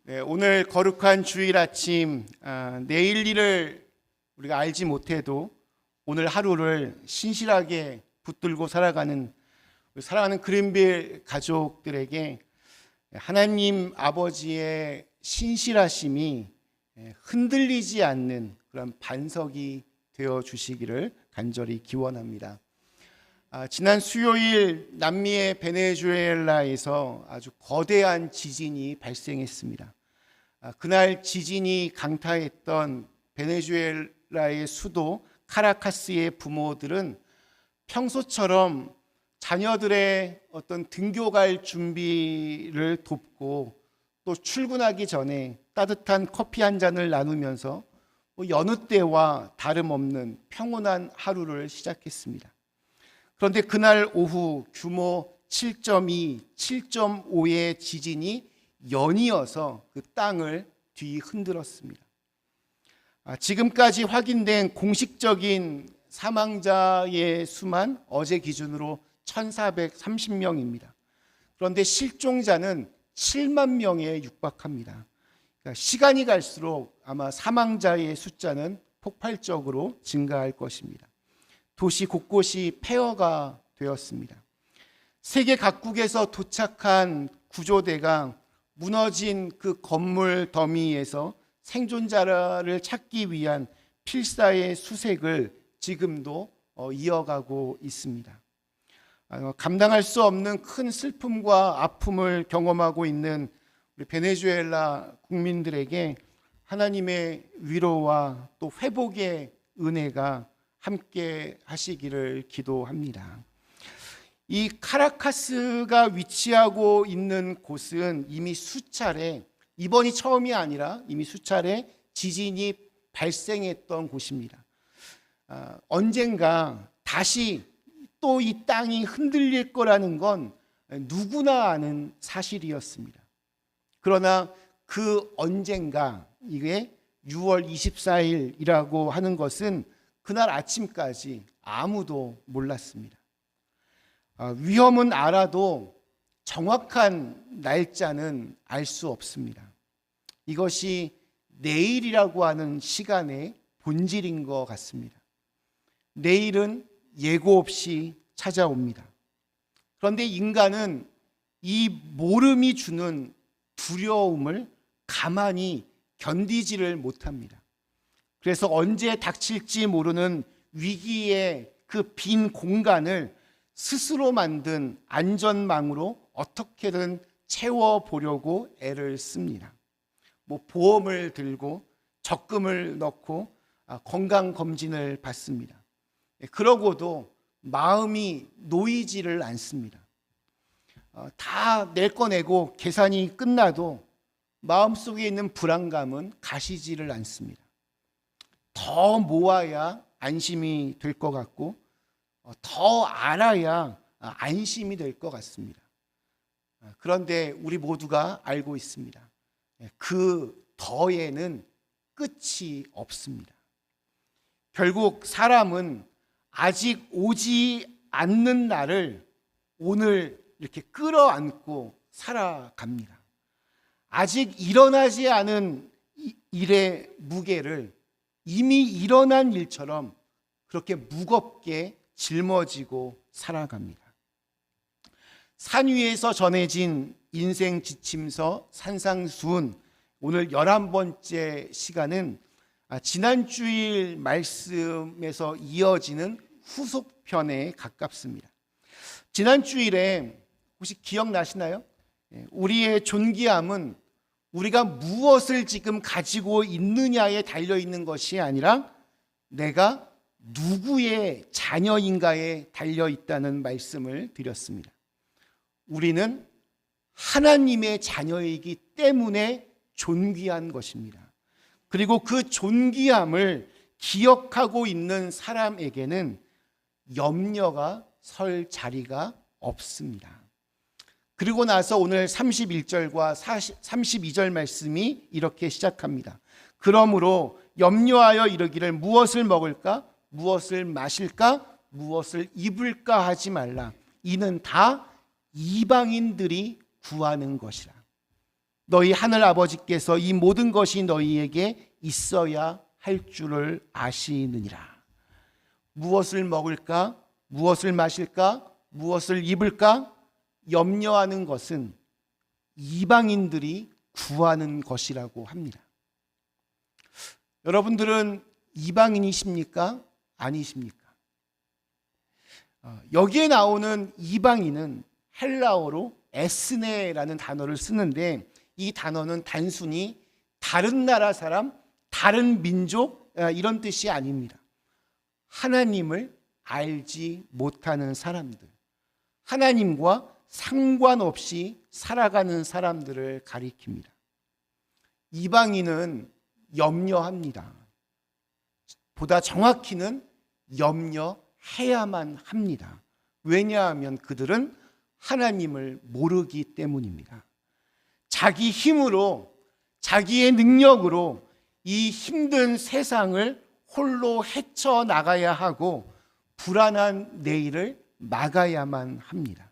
네, 오늘 거룩한 주일 아침, 내일 일을 우리가 알지 못해도 오늘 하루를 신실하게 붙들고 살아가는 사랑하는 그린빌 가족들에게 하나님 아버지의 신실하심이 흔들리지 않는 그런 반석이 되어 주시기를 간절히 기원합니다. 지난 수요일 남미의 베네수엘라에서 아주 거대한 지진이 발생했습니다. 그날 지진이 강타했던 베네수엘라의 수도 카라카스의 부모들은 평소처럼 자녀들의 어떤 등교 갈 준비를 돕고 또 출근하기 전에 따뜻한 커피 한 잔을 나누면서 여느 때와 다름없는 평온한 하루를 시작했습니다. 그런데 그날 오후 규모 7.2, 7.5의 지진이 연이어서 그 땅을 뒤흔들었습니다. 지금까지 확인된 공식적인 사망자의 수만 어제 기준으로 1,430명입니다. 그런데 실종자는 7만 명에 육박합니다. 그러니까 시간이 갈수록 아마 사망자의 숫자는 폭발적으로 증가할 것입니다. 도시 곳곳이 폐허가 되었습니다. 세계 각국에서 도착한 구조대가 무너진 그 건물 더미에서 생존자를 찾기 위한 필사의 수색을 지금도 이어가고 있습니다. 감당할 수 없는 큰 슬픔과 아픔을 경험하고 있는 우리 베네수엘라 국민들에게 하나님의 위로와 또 회복의 은혜가 함께 하시기를 기도합니다. 이 카라카스가 위치하고 있는 곳은 이미 수차례, 이번이 처음이 아니라 이미 수차례 지진이 발생했던 곳입니다. 언젠가 다시 또 이 땅이 흔들릴 거라는 건 누구나 아는 사실이었습니다. 그러나 그 언젠가, 이게 6월 24일이라고 하는 것은 그날 아침까지 아무도 몰랐습니다. 위험은 알아도 정확한 날짜는 알 수 없습니다. 이것이 내일이라고 하는 시간의 본질인 것 같습니다. 내일은 예고 없이 찾아옵니다. 그런데 인간은 이 모름이 주는 두려움을 가만히 견디지를 못합니다. 그래서 언제 닥칠지 모르는 위기의 그 빈 공간을 스스로 만든 안전망으로 어떻게든 채워보려고 애를 씁니다. 보험을 들고 적금을 넣고 건강검진을 받습니다. 그러고도 마음이 놓이지를 않습니다. 다 낼 거 내고 계산이 끝나도 마음속에 있는 불안감은 가시지를 않습니다. 더 모아야 안심이 될 것 같고 더 알아야 안심이 될 것 같습니다. 그런데 우리 모두가 알고 있습니다. 그 더에는 끝이 없습니다. 결국 사람은 아직 오지 않는 날을 오늘 이렇게 끌어안고 살아갑니다. 아직 일어나지 않은 일의 무게를 이미 일어난 일처럼 그렇게 무겁게 짊어지고 살아갑니다. 산 위에서 전해진 인생 지침서 산상수훈, 오늘 11번째 시간은 지난 주일 말씀에서 이어지는 후속편에 가깝습니다. 지난 주일에 혹시 기억나시나요? 우리의 존귀함은 우리가 무엇을 지금 가지고 있느냐에 달려있는 것이 아니라 내가 누구의 자녀인가에 달려있다는 말씀을 드렸습니다. 우리는 하나님의 자녀이기 때문에 존귀한 것입니다. 그리고 그 존귀함을 기억하고 있는 사람에게는 염려가 설 자리가 없습니다. 그리고 나서 오늘 31절과 32절 말씀이 이렇게 시작합니다. 그러므로 염려하여 이르기를 무엇을 먹을까? 무엇을 마실까? 무엇을 입을까 하지 말라. 이는 다 이방인들이 구하는 것이라. 너희 하늘 아버지께서 이 모든 것이 너희에게 있어야 할 줄을 아시느니라. 무엇을 먹을까? 무엇을 마실까? 무엇을 입을까? 염려하는 것은 이방인들이 구하는 것이라고 합니다. 여러분들은 이방인이십니까? 아니십니까? 여기에 나오는 이방인은 헬라어로 에스네라는 단어를 쓰는데, 이 단어는 단순히 다른 나라 사람, 다른 민족 이런 뜻이 아닙니다. 하나님을 알지 못하는 사람들, 하나님과 상관없이 살아가는 사람들을 가리킵니다. 이방인은 염려합니다. 보다 정확히는 염려해야만 합니다. 왜냐하면 그들은 하나님을 모르기 때문입니다. 자기 힘으로, 자기의 능력으로 이 힘든 세상을 홀로 헤쳐나가야 하고 불안한 내일을 막아야만 합니다.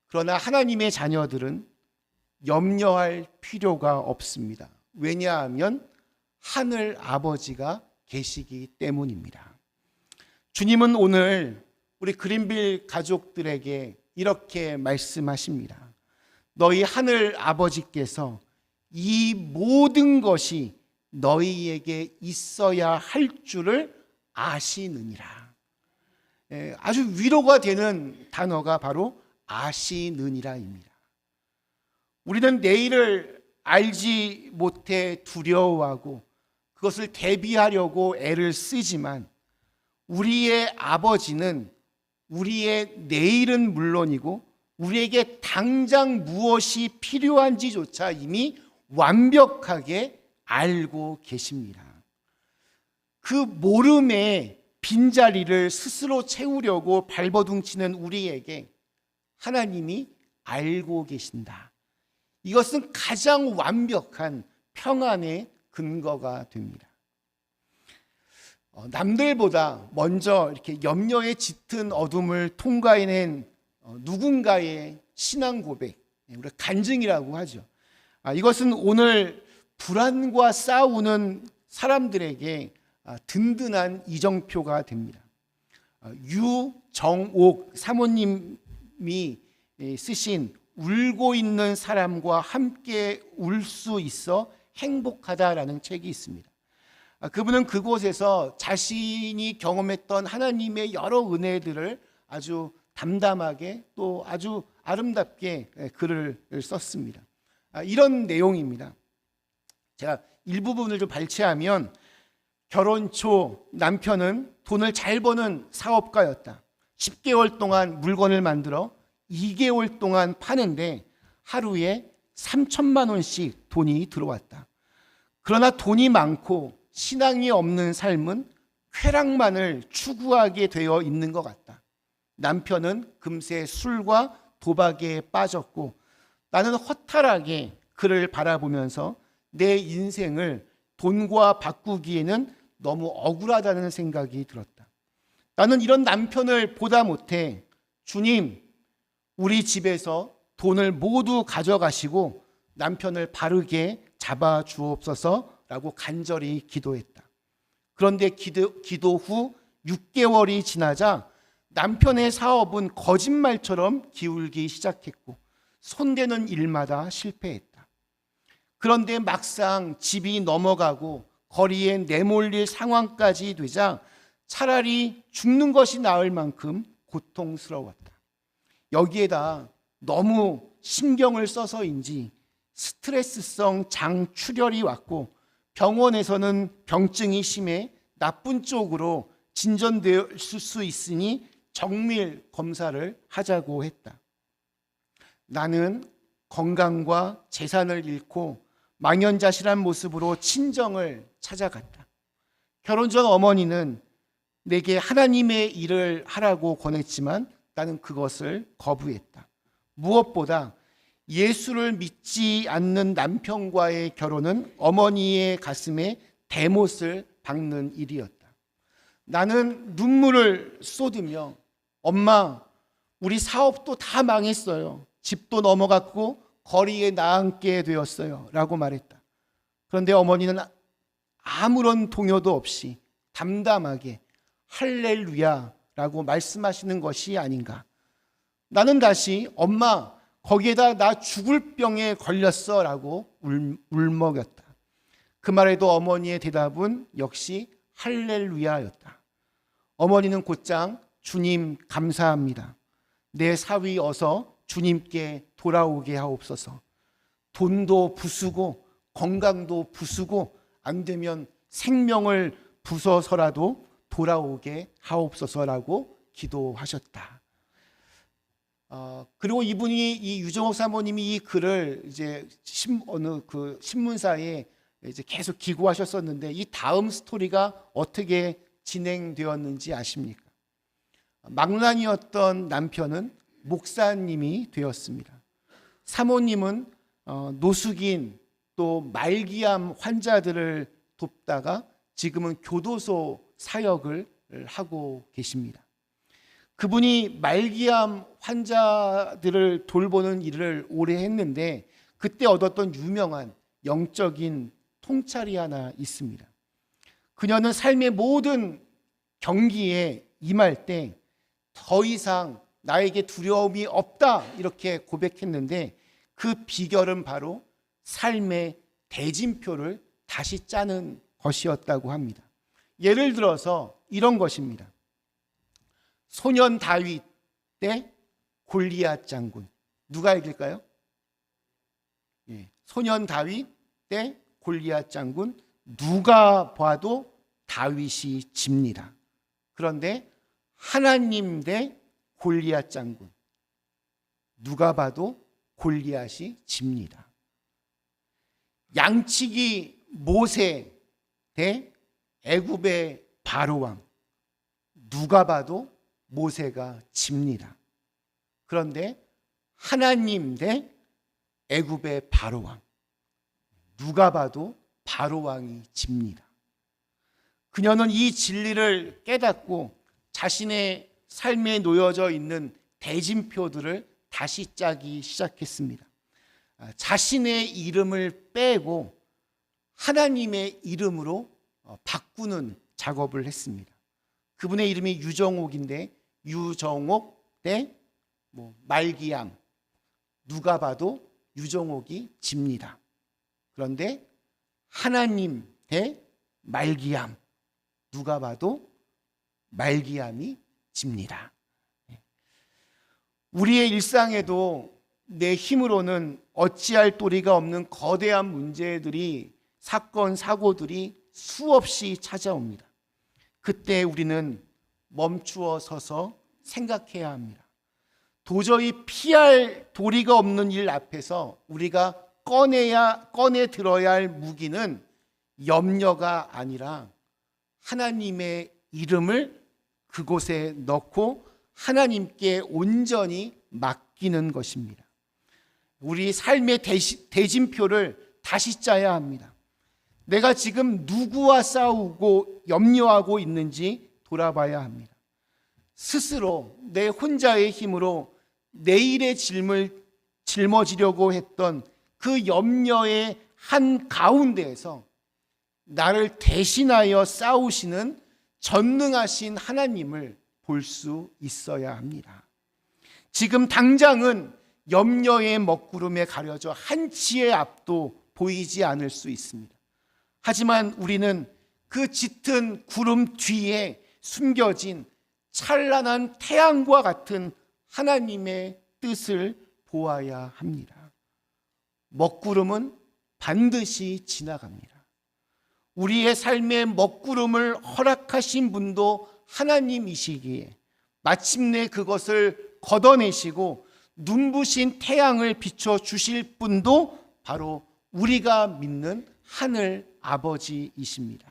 그러나 하나님의 자녀들은 염려할 필요가 없습니다. 왜냐하면 하늘 아버지가 계시기 때문입니다. 주님은 오늘 우리 그린빌 가족들에게 이렇게 말씀하십니다. 너희 하늘 아버지께서 이 모든 것이 너희에게 있어야 할 줄을 아시느니라. 아주 위로가 되는 단어가 바로 아시느니라입니다. 우리는 내일을 알지 못해 두려워하고 그것을 대비하려고 애를 쓰지만, 우리의 아버지는 우리의 내일은 물론이고 우리에게 당장 무엇이 필요한지조차 이미 완벽하게 알고 계십니다. 그 모름의 빈자리를 스스로 채우려고 발버둥치는 우리에게 하나님이 알고 계신다. 이것은 가장 완벽한 평안의 근거가 됩니다. 남들보다 먼저 이렇게 염려에 짙은 어둠을 통과해낸 누군가의 신앙 고백, 우리가 간증이라고 하죠. 이것은 오늘 불안과 싸우는 사람들에게 든든한 이정표가 됩니다. 유정옥 사모님이 쓰신 울고 있는 사람과 함께 울 수 있어 행복하다라는 책이 있습니다. 그분은 그곳에서 자신이 경험했던 하나님의 여러 은혜들을 아주 담담하게 또 아주 아름답게 글을 썼습니다. 이런 내용입니다. 제가 일부분을 좀 발췌하면, 결혼 초 남편은 돈을 잘 버는 사업가였다. 10개월 동안 물건을 만들어 2개월 동안 파는데 하루에 3천만 원씩 돈이 들어왔다. 그러나 돈이 많고 신앙이 없는 삶은 쾌락만을 추구하게 되어 있는 것 같다. 남편은 금세 술과 도박에 빠졌고 나는 허탈하게 그를 바라보면서 내 인생을 돈과 바꾸기에는 너무 억울하다는 생각이 들었다. 나는 이런 남편을 보다 못해 주님, 우리 집에서 돈을 모두 가져가시고 남편을 바르게 잡아 주옵소서라고 간절히 기도했다. 그런데 기도 후 6개월이 지나자 남편의 사업은 거짓말처럼 기울기 시작했고 손대는 일마다 실패했다. 그런데 막상 집이 넘어가고 거리에 내몰릴 상황까지 되자 차라리 죽는 것이 나을 만큼 고통스러웠다. 여기에다 너무 신경을 써서인지 스트레스성 장출혈이 왔고 병원에서는 병증이 심해 나쁜 쪽으로 진전될 수 있으니 정밀 검사를 하자고 했다. 나는 건강과 재산을 잃고 망연자실한 모습으로 친정을 찾아갔다. 결혼 전 어머니는 내게 하나님의 일을 하라고 권했지만 나는 그것을 거부했다. 무엇보다 예수를 믿지 않는 남편과의 결혼은 어머니의 가슴에 대못을 박는 일이었다. 나는 눈물을 쏟으며 엄마, 우리 사업도 다 망했어요. 집도 넘어갔고 거리에 나앉게 되었어요 라고 말했다. 그런데 어머니는 아무런 동요도 없이 담담하게 할렐루야 라고 말씀하시는 것이 아닌가. 나는 다시 엄마 거기에다 나 죽을 병에 걸렸어 라고 울먹였다. 그 말에도 어머니의 대답은 역시 할렐루야였다. 어머니는 곧장 주님 감사합니다. 내 사위 어서 주님께 돌아오게 하옵소서. 돈도 부수고 건강도 부수고 안 되면 생명을 부숴서라도 돌아오게 하옵소서라고 기도하셨다. 그리고 이분이 이 유정옥 사모님이 이 글을 이제 어느 그 신문사에 이제 계속 기고하셨었는데 이 다음 스토리가 어떻게 진행되었는지 아십니까? 망난이었던 남편은 목사님이 되었습니다. 사모님은 노숙인 또 말기암 환자들을 돕다가 지금은 교도소 사역을 하고 계십니다. 그분이 말기암 환자들을 돌보는 일을 오래 했는데 그때 얻었던 유명한 영적인 통찰이 하나 있습니다. 그녀는 삶의 모든 경기에 임할 때 더 이상 나에게 두려움이 없다 이렇게 고백했는데 그 비결은 바로 삶의 대진표를 다시 짜는 것이었다고 합니다. 예를 들어서 이런 것입니다. 소년 다윗 대 골리앗 장군. 누가 이길까요? 소년 다윗 대 골리앗 장군. 누가 봐도 다윗이 집니다. 그런데 하나님 대 골리앗 장군. 누가 봐도 골리앗이 집니다. 양치기 모세 대 애굽의 바로왕. 누가 봐도 모세가 집니다. 그런데 하나님 대 애굽의 바로왕. 누가 봐도 바로왕이 집니다. 그녀는 이 진리를 깨닫고 자신의 삶에 놓여져 있는 대진표들을 다시 짜기 시작했습니다. 자신의 이름을 빼고 하나님의 이름으로 바꾸는 작업을 했습니다. 그분의 이름이 유정옥인데 유정옥 대 말기암. 누가 봐도 유정옥이 집니다. 그런데 하나님 대 말기암. 누가 봐도 말기암이 집니다. 우리의 일상에도 내 힘으로는 어찌할 도리가 없는 거대한 문제들이 사건, 사고들이 수없이 찾아옵니다. 그때 우리는 멈추어 서서 생각해야 합니다. 도저히 피할 도리가 없는 일 앞에서 우리가 꺼내 들어야 할 무기는 염려가 아니라 하나님의 이름을 그곳에 넣고 하나님께 온전히 맡기는 것입니다. 우리 삶의 대진표를 다시 짜야 합니다. 내가 지금 누구와 싸우고 염려하고 있는지 돌아봐야 합니다. 스스로 내 혼자의 힘으로 내일의 짐을 짊어지려고 했던 그 염려의 한 가운데에서 나를 대신하여 싸우시는 전능하신 하나님을 볼 수 있어야 합니다. 지금 당장은 염려의 먹구름에 가려져 한치의 앞도 보이지 않을 수 있습니다. 하지만 우리는 그 짙은 구름 뒤에 숨겨진 찬란한 태양과 같은 하나님의 뜻을 보아야 합니다. 먹구름은 반드시 지나갑니다. 우리의 삶의 먹구름을 허락하신 분도 하나님이시기에 마침내 그것을 걷어내시고 눈부신 태양을 비춰 주실 분도 바로 우리가 믿는 하늘 아버지이십니다.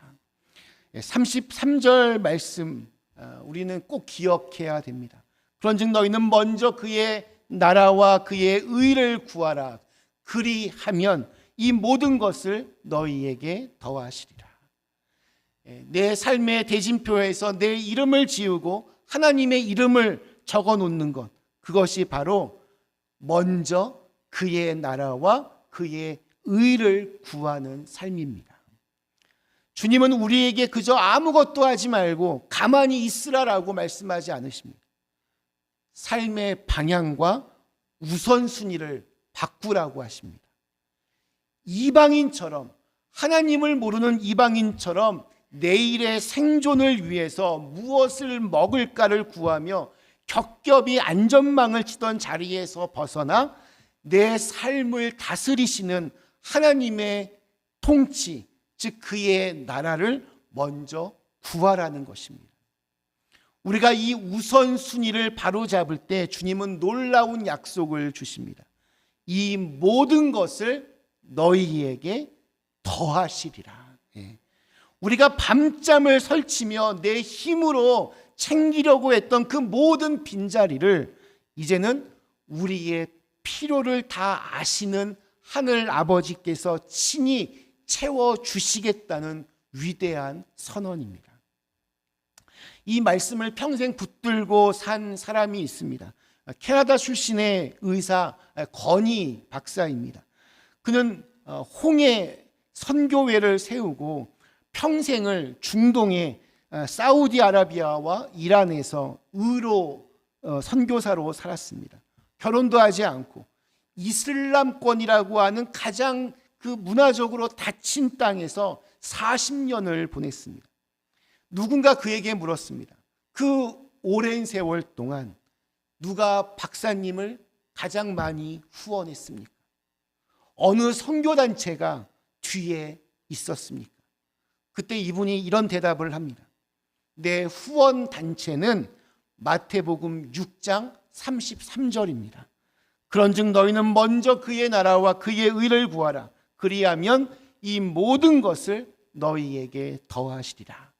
33절 말씀 우리는 꼭 기억해야 됩니다. 그런즉 너희는 먼저 그의 나라와 그의 의를 구하라. 그리하면 이 모든 것을 너희에게 더하시리라. 내 삶의 대진표에서 내 이름을 지우고 하나님의 이름을 적어 놓는 것, 그것이 바로 먼저 그의 나라와 그의 의를 구하는 삶입니다. 주님은 우리에게 그저 아무것도 하지 말고 가만히 있으라라고 말씀하지 않으십니다. 삶의 방향과 우선순위를 바꾸라고 하십니다. 이방인처럼, 하나님을 모르는 이방인처럼 내일의 생존을 위해서 무엇을 먹을까를 구하며 겹겹이 안전망을 치던 자리에서 벗어나 내 삶을 다스리시는 하나님의 통치, 즉 그의 나라를 먼저 구하라는 것입니다. 우리가 이 우선순위를 바로잡을 때 주님은 놀라운 약속을 주십니다. 이 모든 것을 너희에게 더하시리라. 우리가 밤잠을 설치며 내 힘으로 챙기려고 했던 그 모든 빈자리를 이제는 우리의 필요를 다 아시는 하늘 아버지께서 친히 채워주시겠다는 위대한 선언입니다. 이 말씀을 평생 붙들고 산 사람이 있습니다. 캐나다 출신의 의사 건희 박사입니다. 그는 홍해 선교회를 세우고 평생을 중동의 사우디아라비아와 이란에서 의로 선교사로 살았습니다. 결혼도 하지 않고 이슬람권이라고 하는 가장 그 문화적으로 닫힌 땅에서 40년을 보냈습니다. 누군가 그에게 물었습니다. 그 오랜 세월 동안 누가 박사님을 가장 많이 후원했습니까? 어느 선교단체가 뒤에 있었습니까? 그때 이분이 이런 대답을 합니다. 내 후원 단체는 마태복음 6장 33절입니다. 그런즉 너희는 먼저 그의 나라와 그의 의를 구하라. 그리하면 이 모든 것을 너희에게 더하시리라.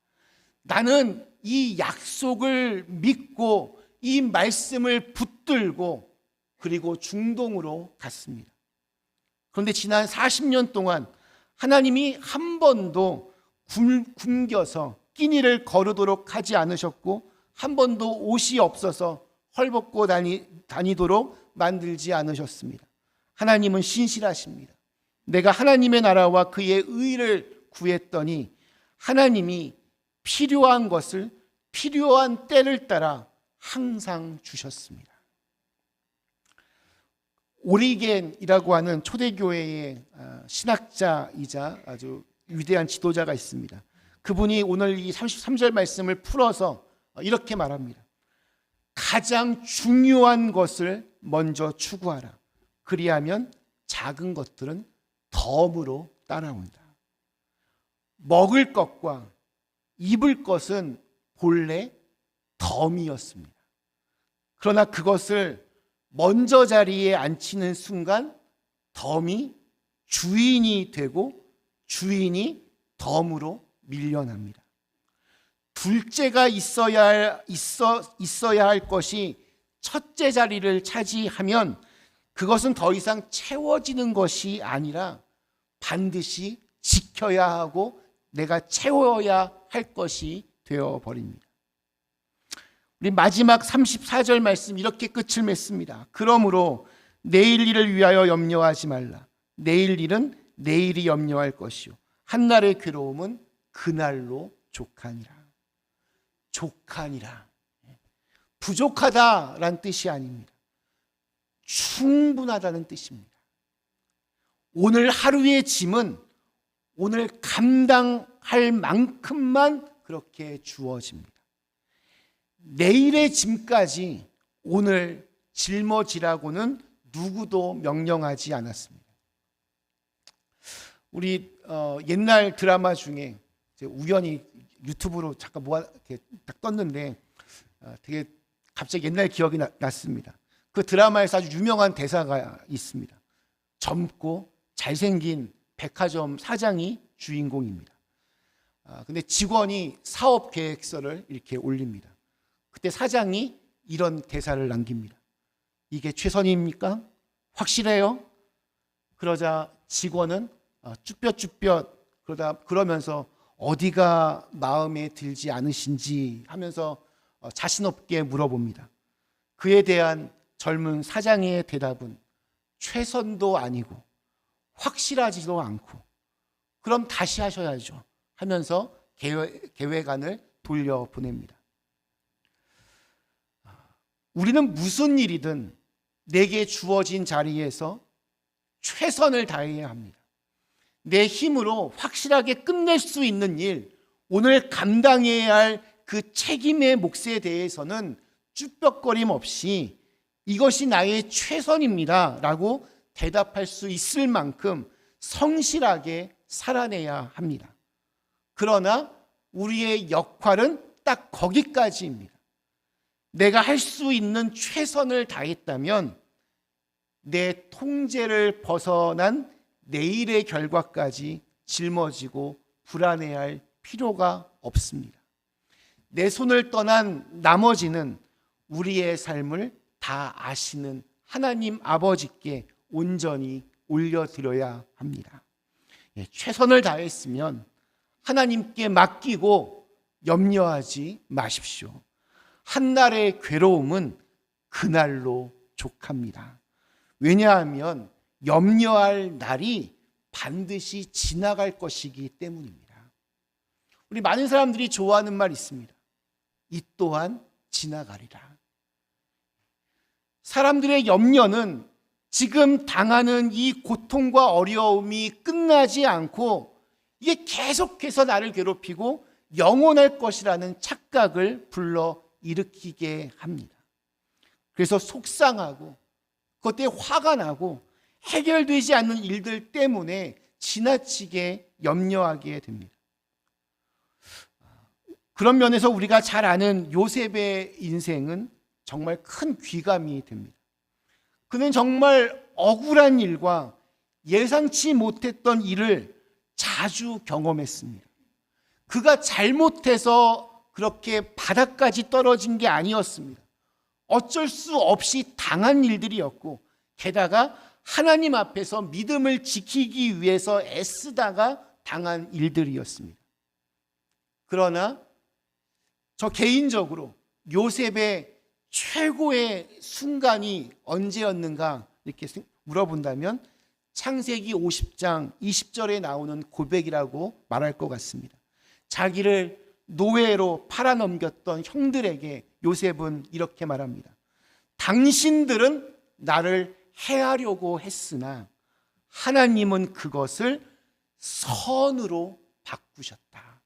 나는 이 약속을 믿고 이 말씀을 붙들고 그리고 중동으로 갔습니다. 그런데 지난 40년 동안 하나님이 한 번도 굶겨서 끼니를 거르도록 하지 않으셨고 한 번도 옷이 없어서 헐벗고 다니도록 만들지 않으셨습니다. 하나님은 신실하십니다. 내가 하나님의 나라와 그의 의를 구했더니 하나님이 필요한 것을 필요한 때를 따라 항상 주셨습니다. 오리겐이라고 하는 초대교회의 신학자이자 아주 위대한 지도자가 있습니다. 그분이 오늘 이 33절 말씀을 풀어서 이렇게 말합니다. 가장 중요한 것을 먼저 추구하라. 그리하면 작은 것들은 덤으로 따라온다. 먹을 것과 입을 것은 본래 덤이었습니다. 그러나 그것을 먼저 자리에 앉히는 순간 덤이 주인이 되고 주인이 덤으로 밀려납니다. 둘째가 있어야 할 것이 첫째 자리를 차지하면 그것은 더 이상 채워지는 것이 아니라 반드시 지켜야 하고 내가 채워야 할 것이 되어버립니다. 우리 마지막 34절 말씀 이렇게 끝을 맺습니다. 그러므로 내일 일을 위하여 염려하지 말라. 내일 일은 내일이 염려할 것이요 한날의 괴로움은 그날로 족하니라. 족하니라. 부족하다라는 뜻이 아닙니다. 충분하다는 뜻입니다. 오늘 하루의 짐은 오늘 감당할 만큼만 그렇게 주어집니다. 내일의 짐까지 오늘 짊어지라고는 누구도 명령하지 않았습니다. 우리 옛날 드라마 중에 우연히 유튜브로 잠깐 이렇게 딱 떴는데 되게 갑자기 옛날 기억이 났습니다. 그 드라마에서 아주 유명한 대사가 있습니다. 젊고 잘생긴 백화점 사장이 주인공입니다. 근데 직원이 사업 계획서를 이렇게 올립니다. 그때 사장이 이런 대사를 남깁니다. 이게 최선입니까? 확실해요? 그러자 직원은 쭈뼛쭈뼛 그러면서 어디가 마음에 들지 않으신지 하면서 자신 없게 물어봅니다. 그에 대한 젊은 사장의 대답은 최선도 아니고 확실하지도 않고 그럼 다시 하셔야죠 하면서 계획안을 돌려보냅니다. 우리는 무슨 일이든 내게 주어진 자리에서 최선을 다해야 합니다. 내 힘으로 확실하게 끝낼 수 있는 일, 오늘 감당해야 할 그 책임의 몫에 대해서는 쭈뼛거림 없이 이것이 나의 최선입니다 라고 대답할 수 있을 만큼 성실하게 살아내야 합니다. 그러나 우리의 역할은 딱 거기까지입니다. 내가 할 수 있는 최선을 다했다면 내 통제를 벗어난 내일의 결과까지 짊어지고 불안해할 필요가 없습니다. 내 손을 떠난 나머지는 우리의 삶을 다 아시는 하나님 아버지께 온전히 올려드려야 합니다. 최선을 다했으면 하나님께 맡기고 염려하지 마십시오. 한날의 괴로움은 그날로 족합니다. 왜냐하면 염려할 날이 반드시 지나갈 것이기 때문입니다. 우리 많은 사람들이 좋아하는 말 있습니다. 이 또한 지나가리라. 사람들의 염려는 지금 당하는 이 고통과 어려움이 끝나지 않고 이게 계속해서 나를 괴롭히고 영원할 것이라는 착각을 불러 일으키게 합니다. 그래서 속상하고 그때 화가 나고 해결되지 않는 일들 때문에 지나치게 염려하게 됩니다. 그런 면에서 우리가 잘 아는 요셉의 인생은 정말 큰 귀감이 됩니다. 그는 정말 억울한 일과 예상치 못했던 일을 자주 경험했습니다. 그가 잘못해서 그렇게 바닥까지 떨어진 게 아니었습니다. 어쩔 수 없이 당한 일들이었고 게다가 하나님 앞에서 믿음을 지키기 위해서 애쓰다가 당한 일들이었습니다. 그러나 저 개인적으로 요셉의 최고의 순간이 언제였는가 이렇게 물어본다면 창세기 50장 20절에 나오는 고백이라고 말할 것 같습니다. 자기를 노예로 팔아넘겼던 형들에게 요셉은 이렇게 말합니다. 당신들은 나를 해하려고 했으나 하나님은 그것을 선으로 바꾸셨다.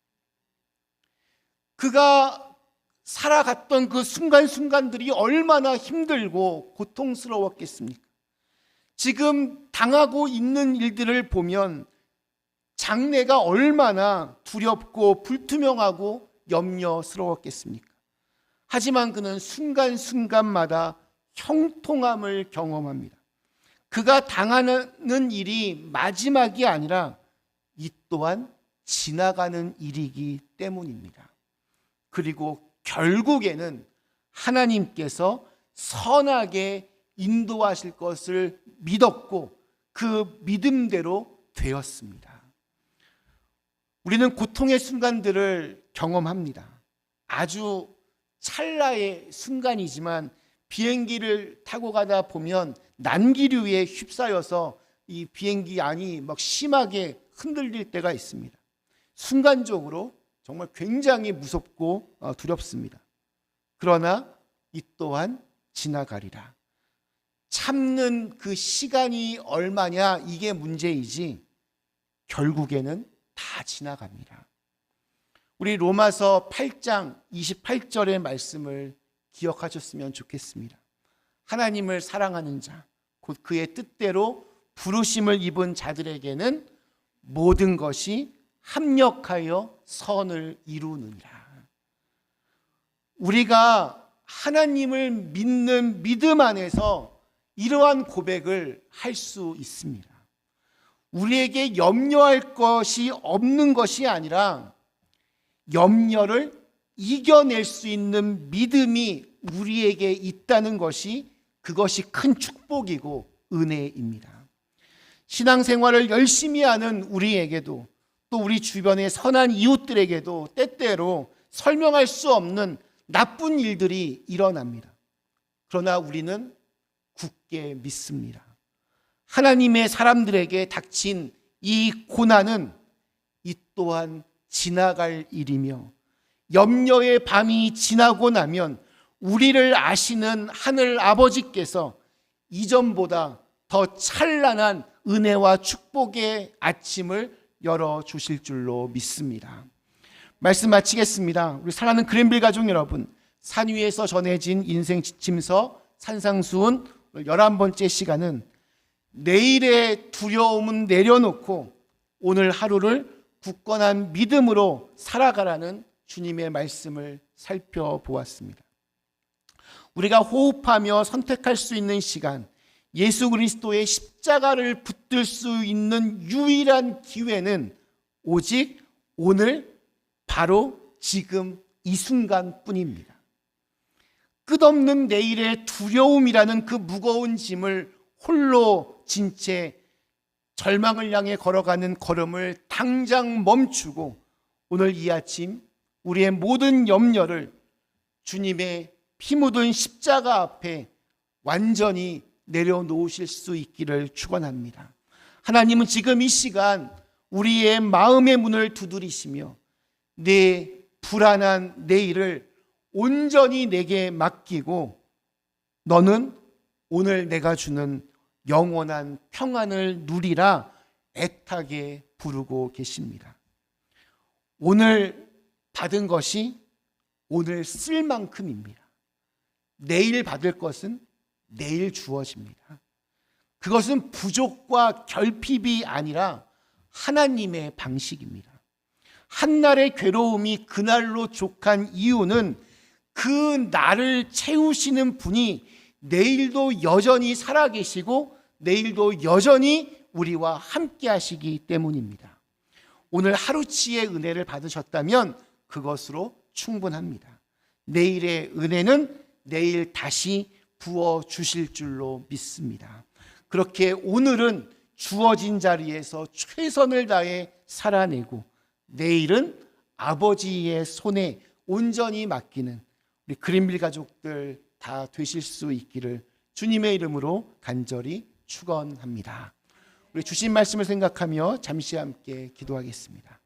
그가 살아갔던 그 순간순간들이 얼마나 힘들고 고통스러웠겠습니까? 지금 당하고 있는 일들을 보면 장래가 얼마나 두렵고 불투명하고 염려스러웠겠습니까? 하지만 그는 순간순간마다 형통함을 경험합니다. 그가 당하는 일이 마지막이 아니라 이 또한 지나가는 일이기 때문입니다. 그리고 결국에는 하나님께서 선하게 인도하실 것을 믿었고 그 믿음대로 되었습니다. 우리는 고통의 순간들을 경험합니다. 아주 찰나의 순간이지만 비행기를 타고 가다 보면 난기류에 휩싸여서 이 비행기 안이 막 심하게 흔들릴 때가 있습니다. 순간적으로 정말 굉장히 무섭고 두렵습니다. 그러나 이 또한 지나가리라. 참는 그 시간이 얼마냐 이게 문제이지 결국에는 다 지나갑니다. 우리 로마서 8장 28절의 말씀을 기억하셨으면 좋겠습니다. 하나님을 사랑하는 자, 곧 그의 뜻대로 부르심을 입은 자들에게는 모든 것이 합력하여 선을 이루느니라. 우리가 하나님을 믿는 믿음 안에서 이러한 고백을 할 수 있습니다. 우리에게 염려할 것이 없는 것이 아니라 염려를 이겨낼 수 있는 믿음이 우리에게 있다는 것이 그것이 큰 축복이고 은혜입니다. 신앙생활을 열심히 하는 우리에게도 또 우리 주변의 선한 이웃들에게도 때때로 설명할 수 없는 나쁜 일들이 일어납니다. 그러나 우리는 굳게 믿습니다. 하나님의 사람들에게 닥친 이 고난은 이 또한 지나갈 일이며 염려의 밤이 지나고 나면 우리를 아시는 하늘 아버지께서 이전보다 더 찬란한 은혜와 축복의 아침을 열어주실 줄로 믿습니다. 말씀 마치겠습니다. 우리 사랑하는 그랜빌 가족 여러분, 산 위에서 전해진 인생 지침서 산상수훈 11번째 시간은 내일의 두려움은 내려놓고 오늘 하루를 굳건한 믿음으로 살아가라는 주님의 말씀을 살펴보았습니다. 우리가 호흡하며 선택할 수 있는 시간, 예수 그리스도의 십자가를 붙들 수 있는 유일한 기회는 오직 오늘 바로 지금 이 순간뿐입니다. 끝없는 내일의 두려움이라는 그 무거운 짐을 홀로 진 채 절망을 향해 걸어가는 걸음을 당장 멈추고 오늘 이 아침 우리의 모든 염려를 주님의 피 묻은 십자가 앞에 완전히 내려놓으실 수 있기를 축원합니다. 하나님은 지금 이 시간 우리의 마음의 문을 두드리시며 내 불안한 내일을 온전히 내게 맡기고 너는 오늘 내가 주는 영원한 평안을 누리라 애타게 부르고 계십니다. 오늘 받은 것이 오늘 쓸 만큼입니다. 내일 받을 것은 내일 주어집니다. 그것은 부족과 결핍이 아니라 하나님의 방식입니다. 한날의 괴로움이 그날로 족한 이유는 그 날을 채우시는 분이 내일도 여전히 살아계시고 내일도 여전히 우리와 함께 하시기 때문입니다. 오늘 하루치의 은혜를 받으셨다면 그것으로 충분합니다. 내일의 은혜는 내일 다시 부어주실 줄로 믿습니다. 그렇게 오늘은 주어진 자리에서 최선을 다해 살아내고 내일은 아버지의 손에 온전히 맡기는 우리 그랜빌 가족들 다 되실 수 있기를 주님의 이름으로 간절히 축원합니다. 우리 주신 말씀을 생각하며 잠시 함께 기도하겠습니다.